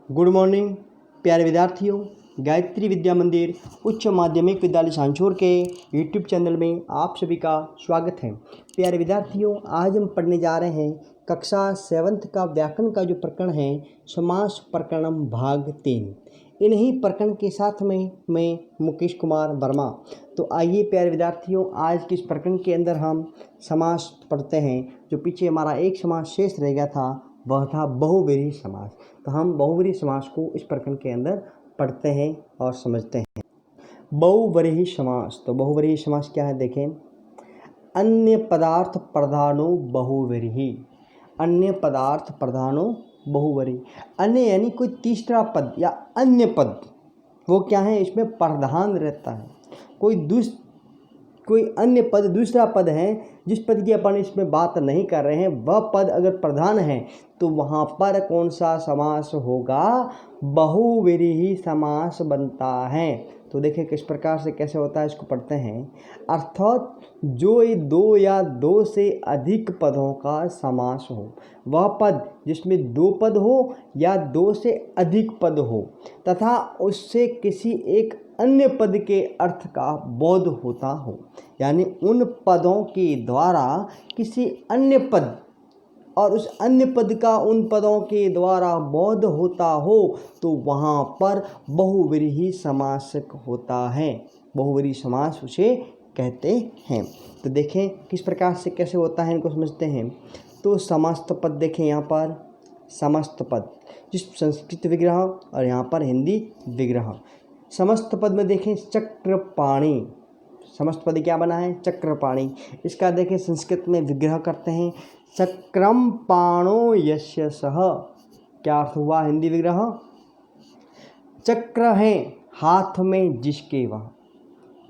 Good morning प्यारे विद्यार्थियों। गायत्री विद्या मंदिर उच्च माध्यमिक विद्यालय सांचौर के यूट्यूब चैनल में आप सभी का स्वागत है। प्यारे विद्यार्थियों, आज हम पढ़ने जा रहे हैं कक्षा 7th का व्याकरण का जो प्रकरण है समास प्रकरणम भाग 3। इन्हीं प्रकरण के साथ में मैं मुकेश कुमार वर्मा। तो आइए प्यारे विद्यार्थियों, आज के इस प्रकरण के अंदर हम समास पढ़ते हैं। जो पीछे हमारा एक समास शेष रह गया था वह था बहुव्रीहि समास। तो हम बहुव्रीहि समास को इस प्रकरण के अंदर पढ़ते हैं और समझते हैं। बहुव्रीहि समास, तो बहुव्रीहि समास क्या है देखें। अन्य पदार्थ प्रधानो बहुव्रीहि। अन्य पदार्थ प्रधानो बहुव्रीहि। अन्य यानी कोई तीसरा पद या अन्य पद, वो क्या है, इसमें प्रधान रहता है। कोई अन्य पद, दूसरा पद है जिस पद की अपन इसमें बात नहीं कर रहे हैं, वह पद अगर प्रधान है तो वहाँ पर कौन सा समास होगा, बहुव्रीहि समास बनता है। तो देखिए किस प्रकार से कैसे होता है, इसको पढ़ते हैं। अर्थात जो ये दो या दो से अधिक पदों का समास हो, वह पद जिसमें दो पद हो या दो से अधिक पद हो तथा उससे किसी एक अन्य पद के अर्थ का बोध होता हो, यानी उन पदों के द्वारा किसी अन्य पद और उस अन्य पद का उन पदों के द्वारा बोध होता हो, तो वहाँ पर बहुव्रीहि समास होता है। बहुव्रीहि समास उसे कहते हैं। तो देखें किस प्रकार से कैसे होता है, इनको समझते हैं। तो समस्त पद देखें, यहाँ पर समस्त पद जिस संस्कृत विग्रह और यहाँ पर हिंदी विग्रह। समस्त पद में देखें चक्रपाणि। समस्त पद क्या बना है, चक्रपाणि। इसका देखें संस्कृत में विग्रह करते हैं, चक्रम पाणो यस्य सः। क्या अर्थ हुआ हिंदी विग्रह, चक्र है हाथ में जिसके वह।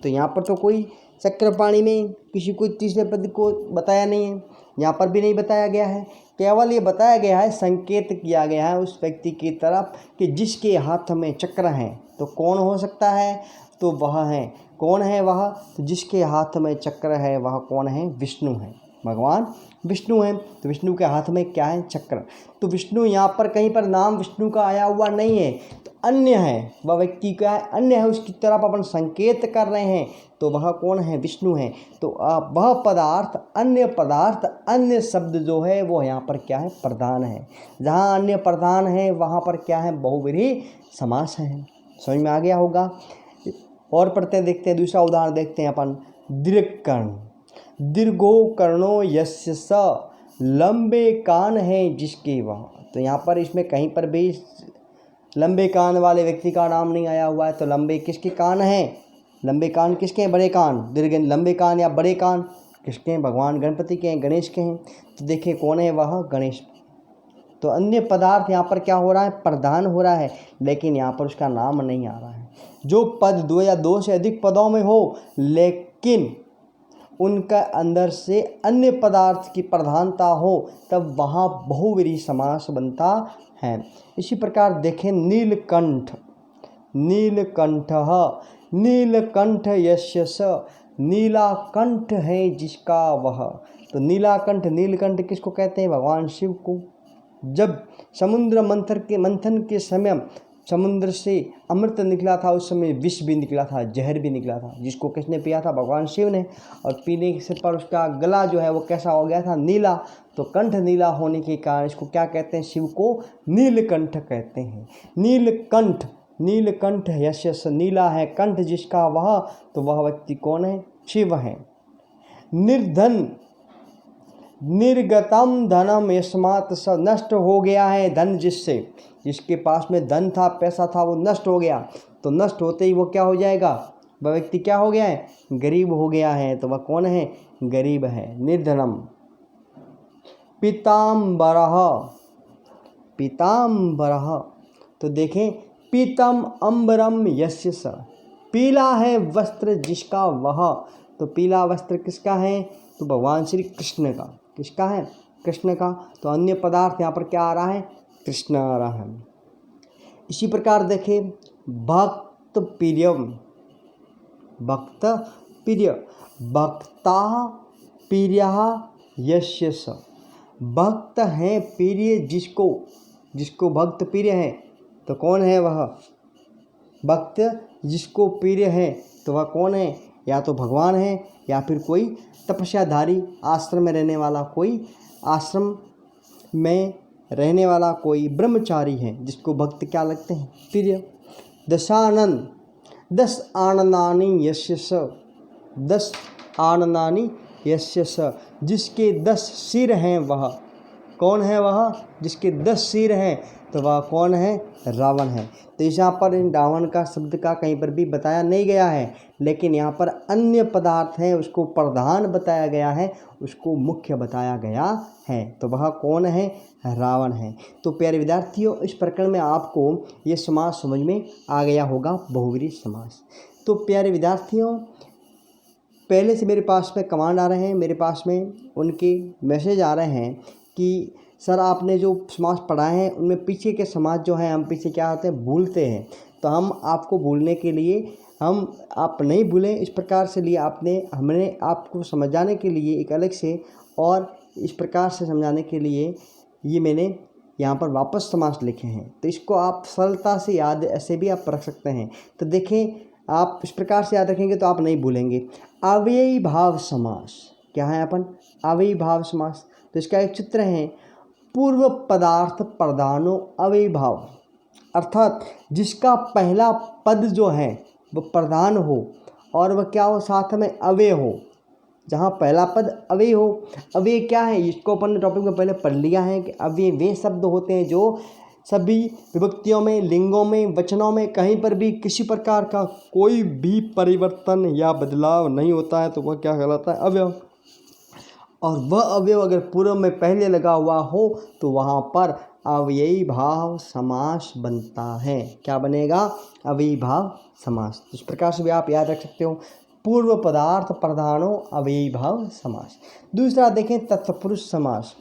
तो यहाँ पर तो कोई चक्रपाणि में किसी कोई तीसरे पद को बताया नहीं है, यहाँ पर भी नहीं बताया गया है। केवल ये बताया गया है, संकेत किया गया है उस व्यक्ति की तरफ कि जिसके हाथ में चक्र है। तो कौन हो सकता है, तो वह है, कौन है वह, तो जिसके हाथ में चक्र है वह कौन है, विष्णु है, भगवान विष्णु है। तो विष्णु के हाथ में क्या है, चक्र। तो विष्णु यहाँ पर कहीं पर नाम विष्णु का आया हुआ नहीं है, तो अन्य है, वह व्यक्ति का है, अन्य है, उसकी तरफ अपन संकेत कर रहे हैं, तो वह कौन है, विष्णु है। तो वह पदार्थ, अन्य शब्द जो है वो यहाँ पर क्या है, प्रधान है। जहाँ अन्य प्रधान है वहाँ पर क्या है, बहुव्रीहि समास है। समझ में आ गया होगा। और पढ़ते हैं, देखते हैं दूसरा उदाहरण देखते हैं अपन। दीर्घकर्ण। दीर्घो कर्णो यस्य स। लंबे कान है जिसके वह। तो यहाँ पर इसमें कहीं पर भी लंबे कान वाले व्यक्ति का नाम नहीं आया हुआ है। तो लंबे किसके कान हैं, लंबे कान किसके हैं, बड़े कान। दीर्घ लंबे कान या बड़े कान किसके हैं, भगवान गणपति के हैं, गणेश के हैं। तो देखिए कौन है वह, गणेश। तो अन्य पदार्थ यहाँ पर क्या हो रहा है, प्रधान हो रहा है, लेकिन यहाँ पर उसका नाम नहीं आ रहा है। जो पद दो या दो से अधिक पदों में हो लेकिन उनका अंदर से अन्य पदार्थ की प्रधानता हो, तब वहाँ बहुव्रीहि समास बनता है। इसी प्रकार देखें नीलकंठ। नीलकंठः। नीलकंठ यस्य स। नीला कंठ है जिसका वह। तो नीलाकंठ, नीलकंठ किसको कहते हैं, भगवान शिव को। जब समुद्र मंथन के समय समुद्र से अमृत निकला था, उस समय विष भी निकला था, जहर भी निकला था, जिसको किसने पिया था, भगवान शिव ने। और पीने से पर उसका गला जो है वो कैसा हो गया था, नीला। तो कंठ नीला होने के कारण इसको क्या कहते हैं, शिव को नीलकंठ कहते हैं। नीलकंठ। नीलकंठ यस्य स। नीला है कंठ जिसका वह, तो वह व्यक्ति कौन है, शिव है। निर्धन। निर्गतम धनम यस्मात् स। नष्ट हो गया है धन जिससे, जिसके पास में धन था, पैसा था, वो नष्ट हो गया। तो नष्ट होते ही वो क्या हो जाएगा, वह व्यक्ति क्या हो गया है, गरीब हो गया है। तो वह कौन है, गरीब है, निर्धनम। पीताम्बरः। पीताम्बरः। तो देखें पीतम अम्बरम यस्य स। पीला है वस्त्र जिसका वह। तो पीला वस्त्र किसका है, तो भगवान श्री कृष्ण का। किसका है, कृष्ण का। तो अन्य पदार्थ यहाँ पर क्या आ रहा है, कृष्ण आ रहा है। इसी प्रकार देखें भक्त प्रियम। भक्त प्रिय। भक्ता प्रियः यस्य स। भक्त है प्रिय जिसको, जिसको भक्त प्रिय है, तो कौन है वह भक्त जिसको प्रिय है? तो वह कौन है? या तो भगवान है या फिर कोई तपस्याधारी आश्रम में रहने वाला, कोई आश्रम में रहने वाला कोई ब्रह्मचारी है जिसको भक्त क्या लगते हैं? प्रिय। दशानन 10 आनंदानि यस्य स, 10 आनंदानि यस्य स, जिसके 10 सिर हैं वह कौन है? वह जिसके 10 सिर हैं तो वह कौन है? रावण है। तो यहाँ पर इन रावण का शब्द का कहीं पर भी बताया नहीं गया है, लेकिन यहाँ पर अन्य पदार्थ है उसको प्रधान बताया गया है, उसको मुख्य बताया गया है। तो वह कौन है? रावण है। तो प्यारे विद्यार्थियों, इस प्रकरण में आपको ये समास समझ में आ गया होगा, बहुव्रीहि समास। तो प्यारे विद्यार्थियों, पहले से मेरे पास में कमांड आ रहे हैं, मेरे पास में उनके मैसेज आ रहे हैं कि सर आपने जो समास पढ़ाए हैं उनमें पीछे के समास जो हैं हम पीछे क्या होते हैं? भूलते हैं। तो हम आपको भूलने के लिए, हम आप नहीं भूलें इस प्रकार से लिए हमने आपको समझाने के लिए एक अलग से और इस प्रकार से समझाने के लिए ये मैंने यहाँ पर वापस समास लिखे हैं। तो इसको आप सरलता से याद ऐसे भी आप रख सकते हैं। तो देखें, आप इस प्रकार से याद रखेंगे तो आप नहीं भूलेंगे। अव्ययी भाव समास क्या है? अपन अव्ययी भाव समास, तो इसका एक चित्र है। पूर्व पदार्थ प्रधानो अव्ययी भाव, अर्थात जिसका पहला पद जो है वो प्रधान हो और वह क्या हो? साथ में अव्यय हो। जहाँ पहला पद अव्यय हो, अव्यय क्या है? इसको अपन ने टॉपिक में पहले पढ़ लिया है कि अव्यय वे शब्द होते हैं जो सभी विभक्तियों में, लिंगों में, वचनों में कहीं पर भी किसी प्रकार का कोई भी परिवर्तन या बदलाव नहीं होता है, तो वह क्या कहलाता है? अव्यय। और वह अवयव अगर पूर्व में पहले लगा हुआ हो तो वहाँ पर अव्ययी भाव समास बनता है। क्या बनेगा? अव्ययी भाव समास। इस प्रकार से भी आप याद रख सकते हो, पूर्व पदार्थ प्रधानो अव्ययी भाव समास। दूसरा देखें, तत्पुरुष समास।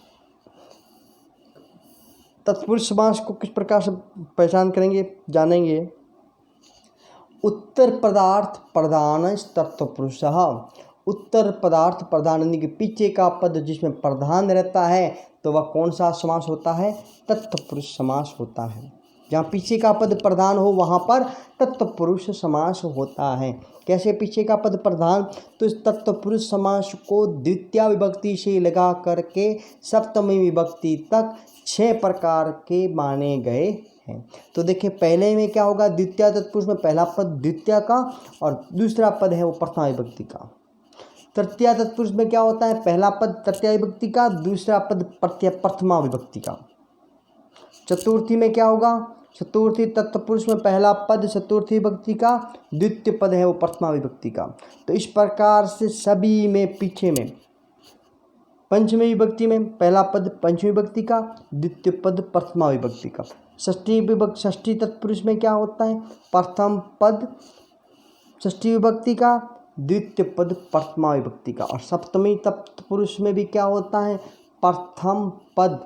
तत्पुरुष समास को किस प्रकार से पहचान करेंगे, जानेंगे। उत्तर पदार्थ प्रधान तत्पुरुषः, उत्तर पदार्थ प्रधान यानी कि पीछे का पद जिसमें प्रधान रहता है तो वह कौन सा समास होता है? तत्पुरुष समास होता है। जहाँ पीछे का पद प्रधान हो वहाँ पर तत्पुरुष समास होता है। कैसे पीछे का पद प्रधान? तो इस तत्पुरुष समास को द्वितीय विभक्ति से लगा करके सप्तमी विभक्ति तक 6 प्रकार के माने गए हैं। तो देखिए, पहले में क्या होगा? द्वितीय तत्पुरुष में पहला पद द्वितीय का और दूसरा पद है वो प्रथमा विभक्ति का। तृतीय तत्पुरुष में क्या होता है? पहला पद तृतीय विभक्ति का, दूसरा पद प्रथमा विभक्ति का। चतुर्थी में क्या होगा? चतुर्थी तत्पुरुष में पहला पद चतुर्थी विभक्ति का, द्वितीय पद है वो प्रथमा विभक्ति का। तो इस प्रकार से सभी में पीछे में पंचमी विभक्ति में पहला पद पंचमी विभक्ति का, द्वितीय पद प्रथमा विभक्ति का। षष्ठी तत्पुरुष में क्या होता है? प्रथम पद षष्ठी विभक्ति का, द्वितीय पद प्रथमा विभक्ति का। और सप्तमी तत्पुरुष में भी क्या होता है? प्रथम पद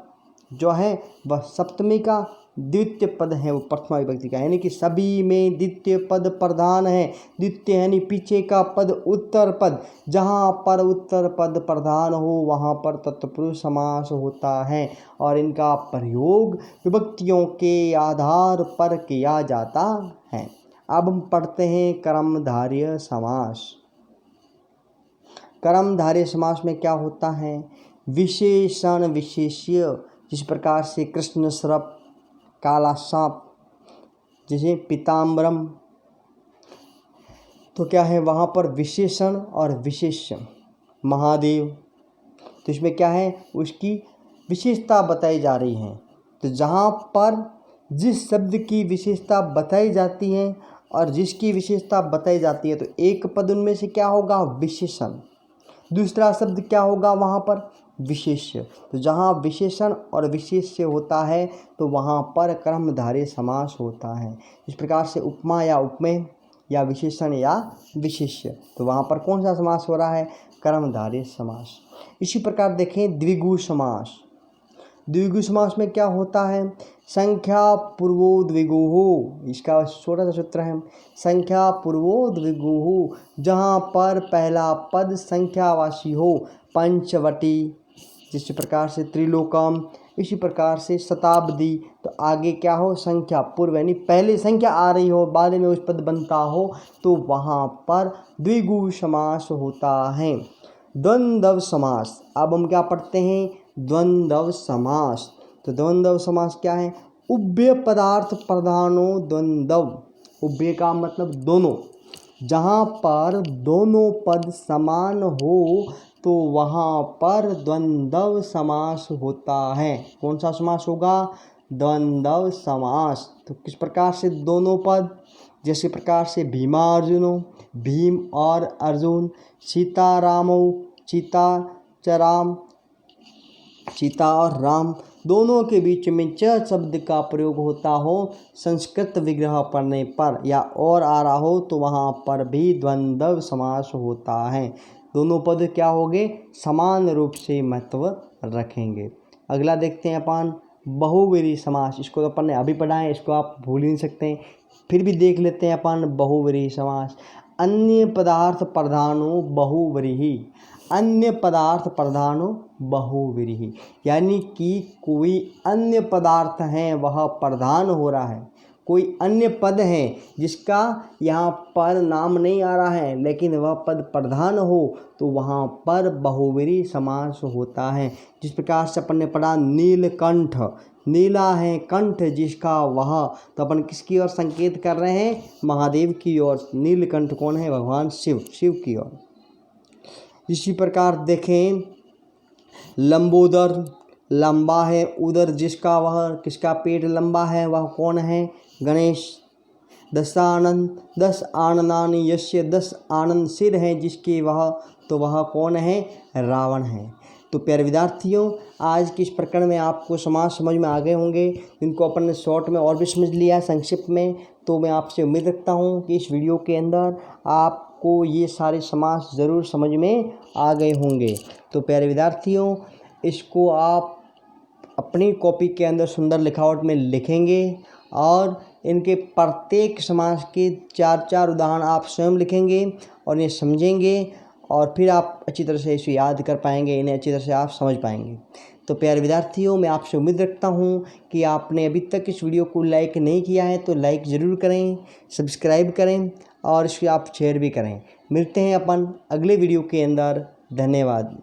जो है वह सप्तमी का, द्वितीय पद है वो प्रथमा विभक्ति का। यानी कि सभी में द्वितीय पद प्रधान है। द्वितीय यानी पीछे का पद उत्तर पद, जहाँ पर उत्तर पद प्रधान हो वहाँ पर तत्पुरुष समास होता है और इनका प्रयोग विभक्तियों के आधार पर किया जाता है। अब हम पढ़ते हैं कर्मधारय समास। कर्मधारय समास में क्या होता है? विशेषण विशेष्य, जिस प्रकार से कृष्ण सर्प, काला सांप, जैसे पीताम्बरम, तो क्या है वहाँ पर विशेषण और विशेष्य। महादेव, तो इसमें क्या है? उसकी विशेषता बताई जा रही है। तो जहाँ पर जिस शब्द की विशेषता बताई जाती है और जिसकी विशेषता बताई जाती है तो एक पद उनमें से क्या होगा? विशेषण। दूसरा शब्द क्या होगा वहाँ पर? विशेष्य। तो जहाँ विशेषण और विशेष्य होता है तो वहाँ पर कर्मधारय समास होता है। इस प्रकार से उपमा या उपमेय या विशेषण या विशेष्य, तो वहाँ पर कौन सा समास हो रहा है? कर्मधारय समास। इसी प्रकार देखें द्विगु समास। द्विगु समास में क्या होता है? संख्या पूर्वो द्विगुः, इसका छोटा सा सूत्र है, संख्या पूर्वो द्विगुः, जहाँ पर पहला पद संख्यावाची हो। पंचवटी, इसी प्रकार से त्रिलोकम, इसी प्रकार से शताब्दी। तो आगे क्या हो, संख्या पूर्व यानी पहले संख्या आ रही हो, बाद में उस पद बनता हो, तो वहाँ पर द्विगु समास होता है। द्वंद्व समास, अब हम क्या पढ़ते हैं, द्वंद्व समास। तो द्वंद्व समास क्या है, उभय पदार्थ प्रधानो द्वंद्व। उभय का मतलब दोनों, जहाँ पर दोनों पद समान हो तो वहाँ पर द्वंद्व समास होता है। कौन सा समास होगा, द्वंद्व समास। तो किस प्रकार से दोनों पद, जैसे प्रकार से भीमा अर्जुनो, भीम और अर्जुन, सीता रामो, सीता च राम, सीता और राम, दोनों के बीच में च शब्द का प्रयोग होता हो संस्कृत विग्रह पढ़ने पर, या और आ रहा हो तो वहाँ पर भी द्वंद्व समास होता है। दोनों पद क्या होंगे, समान रूप से महत्व रखेंगे। अगला देखते हैं अपन बहुव्रीहि समास। इसको तो अपन ने अभी पढ़ा है, इसको आप भूल ही नहीं सकते हैं, फिर भी देख लेते हैं अपन। बहुव्रीहि समास, अन्य पदार्थ प्रधानो बहुव्रीहि, अन्य पदार्थ प्रधानो बहुव्रीहि, यानी कि कोई अन्य पदार्थ है वह प्रधान हो रहा है, कोई अन्य पद है जिसका यहाँ पर नाम नहीं आ रहा है लेकिन वह पद प्रधान हो तो वहाँ पर बहुव्रीहि समास होता है। जिस प्रकार से अपन ने पढ़ा नीलकंठ, नीला है कंठ जिसका, वह, तो अपन किसकी ओर संकेत कर रहे हैं, महादेव की ओर। नीलकंठ कौन है, भगवान शिव, शिव की ओर। इसी प्रकार देखें लंबोदर, लंबा है उदर जिसका, वह किसका पेट लंबा है, वह कौन है, गणेश। दशानन, 10 आननानि यस्य, 10 आनन सिर है जिसके, वह, तो वह कौन है, रावण है। तो प्यारे विद्यार्थियों, आज के इस प्रकरण में आपको समास समझ में आ गए होंगे, इनको अपन ने शॉर्ट में और भी समझ लिया संक्षिप्त में। तो मैं आपसे उम्मीद रखता हूँ कि इस वीडियो के अंदर आपको ये सारे समास ज़रूर समझ में आ गए होंगे। तो प्यारे विद्यार्थियों, इसको आप अपनी कॉपी के अंदर सुंदर लिखावट में लिखेंगे और इनके प्रत्येक समास के 4-4 उदाहरण आप स्वयं लिखेंगे और ये समझेंगे और फिर आप अच्छी तरह से इसे याद कर पाएंगे, इन्हें अच्छी तरह से आप समझ पाएंगे। तो प्यारे विद्यार्थियों, मैं आपसे उम्मीद रखता हूँ कि आपने अभी तक इस वीडियो को लाइक नहीं किया है तो लाइक ज़रूर करें, सब्सक्राइब करें और इसको आप शेयर भी करें। मिलते हैं अपन अगले वीडियो के अंदर। धन्यवाद।